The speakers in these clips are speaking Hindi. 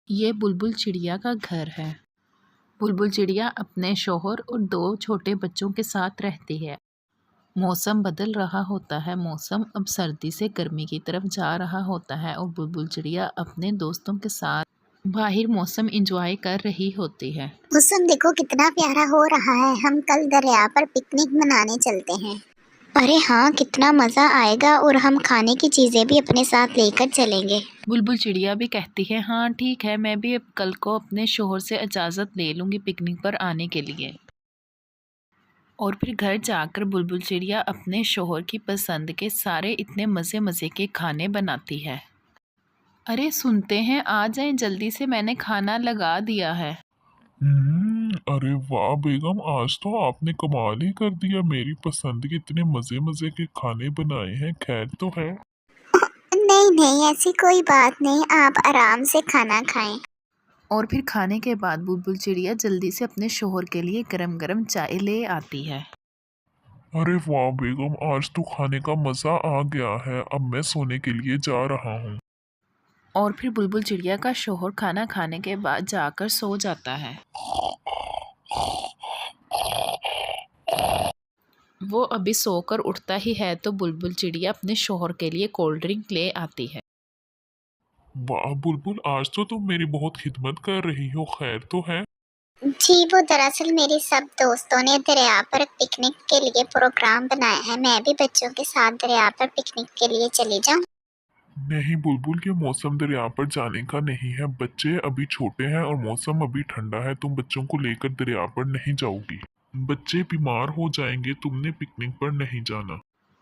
ये बुलबुल चिड़िया का घर है। बुलबुल चिड़िया अपने शौहर और 2 छोटे बच्चों के साथ रहती है। मौसम बदल रहा होता है। मौसम अब सर्दी से गर्मी की तरफ जा रहा होता है और बुलबुल चिड़िया अपने दोस्तों के साथ बाहर मौसम एंजॉय कर रही होती है। मौसम देखो कितना प्यारा हो रहा है। हम कल दरिया पर पिकनिक मनाने चलते हैं। अरे हाँ, कितना मजा आएगा और हम खाने की चीजें भी अपने साथ लेकर चलेंगे। बुलबुल चिड़िया भी कहती है, हाँ ठीक है, मैं भी अब कल को अपने शौहर से इजाज़त ले लूँगी पिकनिक पर आने के लिए। और फिर घर जाकर बुलबुल चिड़िया अपने शौहर की पसंद के सारे इतने मज़े मज़े के खाने बनाती है। अरे सुनते हैं, आ जाएं जल्दी से, मैंने खाना लगा दिया है। अरे वाह बेगम, आज तो आपने कमाल ही कर दिया। मेरी पसंद के इतने मजे मजे के खाने बनाए हैं। खैर तो है। नहीं नहीं, ऐसी कोई बात नहीं, आप आराम से खाना खाएं। और फिर खाने के बाद बुलबुल चिड़िया जल्दी से अपने शौहर के लिए गरम गरम चाय ले आती है। अरे वाह बेगम, आज तो खाने का मजा आ गया है। अब मैं सोने के लिए जा रहा हूँ। और फिर बुलबुल चिड़िया का शौहर खाना खाने के बाद जाकर सो जाता है। वो अभी सोकर उठता ही है तो बुलबुल चिड़िया अपने शौहर के लिए कोल्ड ड्रिंक ले आती है। वाह बुलबुल, आज तो तुम मेरी बहुत खिदमत कर रही हो। खैर तो है। जी, वो दरअसल मेरे सब दोस्तों ने दरिया पर पिकनिक के लिए प्रोग्राम बनाया है। मैं भी बच्चों के साथ दरिया पर पिकनिक के लिए चली जाऊं। नहीं बुलबुल, ये मौसम दरिया पर जाने का नहीं है। बच्चे अभी छोटे हैं और मौसम अभी ठंडा है। तुम बच्चों को लेकर दरिया पर नहीं जाओगी। बच्चे बीमार हो जाएंगे। तुमने पिकनिक पर नहीं जाना।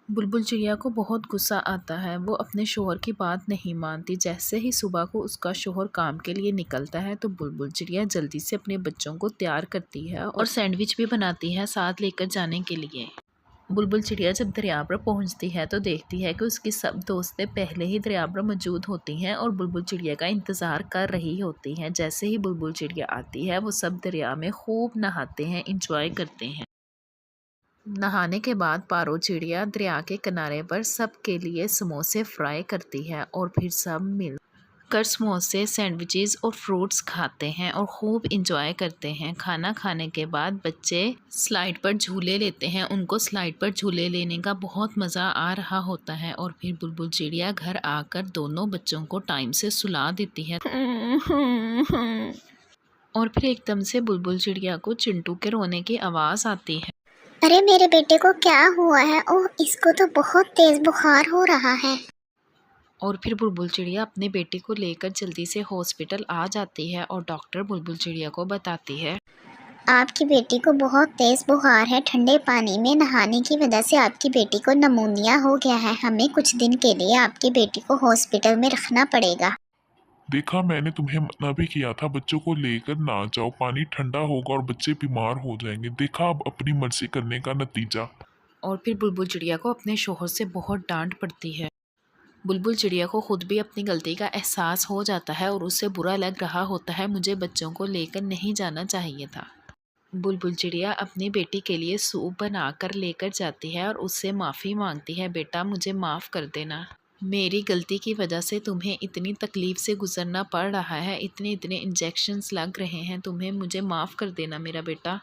बुलबुल चिड़िया को बहुत गुस्सा आता है। वो अपने शौहर की बात नहीं मानती। जैसे ही सुबह को उसका शौहर काम के लिए निकलता है तो बुलबुल चिड़िया जल्दी से अपने बच्चों को तैयार करती है और सैंडविच भी बनाती है साथ लेकर जाने के लिए। बुलबुल चिड़िया जब दरिया पर पहुंचती है तो देखती है कि उसकी सब दोस्तें पहले ही दरिया पर मौजूद होती हैं और बुलबुल चिड़िया का इंतज़ार कर रही होती हैं। जैसे ही बुलबुल चिड़िया आती है वो सब दरिया में खूब नहाते हैं, इंजॉय करते हैं। नहाने के बाद पारो चिड़िया दरिया के किनारे पर सबके लिए समोसे फ्राई करती है और फिर सब मिलकर समोसे, सैंडविचेस और फ्रूट्स खाते हैं और खूब इंजॉय करते हैं। खाना खाने के बाद बच्चे स्लाइड पर झूले लेते हैं। उनको स्लाइड पर झूले लेने का बहुत मज़ा आ रहा होता है और फिर बुलबुल चिड़िया घर आकर दोनों बच्चों को टाइम से सुला देती है। और फिर एकदम से बुलबुल चिड़िया को चिंटू के रोने की आवाज़ आती है। अरे मेरे बेटे को क्या हुआ है? ओह, इसको तो बहुत तेज बुखार हो रहा है। और फिर बुलबुल चिड़िया अपने बेटे को लेकर जल्दी से हॉस्पिटल आ जाती है और डॉक्टर बुलबुल चिड़िया को बताती है, आपकी बेटी को बहुत तेज बुखार है। ठंडे पानी में नहाने की वजह से आपकी बेटी को नमूनिया हो गया है। हमें कुछ दिन के लिए आपकी बेटी को हॉस्पिटल में रखना पड़ेगा। देखा, मैंने तुम्हें मना भी किया था बच्चों को लेकर ना जाओ। पानी ठंडा होगा और बच्चे बीमार हो जाएंगे। देखा, अब अपनी मर्जी करने का नतीजा। और फिर बुलबुल चिड़िया को अपने शौहर से बहुत डांट पड़ती है। बुलबुल चिड़िया को खुद भी अपनी गलती का एहसास हो जाता है और उससे बुरा लग रहा होता है। मुझे बच्चों को लेकर नहीं जाना चाहिए था। बुलबुल चिड़िया अपनी बेटी के लिए सूप बनाकर लेकर जाती है और उससे माफ़ी मांगती है, बेटा मुझे माफ़ कर देना। मेरी गलती की वजह से तुम्हें इतनी तकलीफ़ से गुजरना पड़ रहा है, इतने इतने इंजेक्शंस लग रहे हैं तुम्हें, मुझे माफ़ कर देना मेरा बेटा।